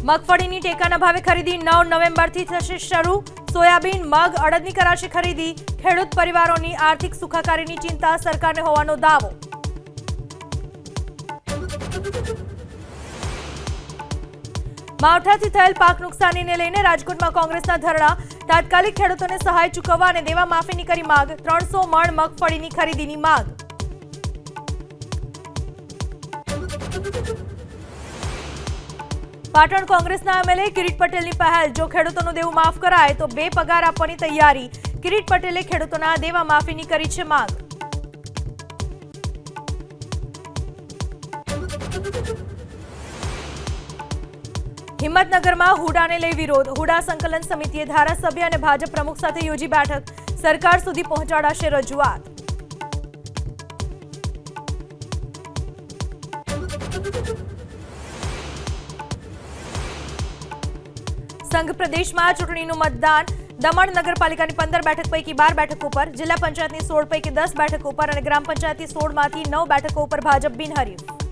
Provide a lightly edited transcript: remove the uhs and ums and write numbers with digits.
મગફળીની ટેકાના ભાવે ખરીદી 9 નવેમ્બરથી થશે શરૂ। સોયાબીન, મગ, અડદની કરાશે ખરીદી। ખેડૂત પરિવારોની આર્થિક સુખાકારીની ચિંતા સરકારને હોવાનો દાવો। માવઠાથી થયેલ પાક નુકસાનીને લઈને રાજકોટમાં કોંગ્રેસના ધરણા। તાત્કાલિક ખેડૂતોને સહાય ચૂકવવા અને દેવા માફીની કરી માંગ। 300 મણ મગફળીની ખરીદીની માંગ। પાટણ કોંગ્રેસના એમએલએ કિરીટ પટેલની પહેલ। જો ખેડૂતોનું દેવું માફ કરાય તો 2 પગાર આપવાની તૈયારી। કિરીટ પટેલે ખેડૂતોના દેવા માફીની કરી છે માંગ। હિંમતનગરમાં હુડાને લઈ વિરોધ। હુડા સંકલન સમિતિએ ધારાસભ્ય અને ભાજપ પ્રમુખ સાથે યોજી બેઠક। સરકાર સુધી પહોંચાડાશે રજૂઆત। સંઘ પ્રદેશમાં ચૂંટણીનું મતદાન। દમણ નગરપાલિકાની 15 બેઠક પૈકી 12 બેઠકો પર, જિલ્લા પંચાયતની 16 પૈકી 10 બેઠકો પર અને ગ્રામ પંચાયતની 16 માંથી 9 બેઠકો પર ભાજપ બિનહરીફ।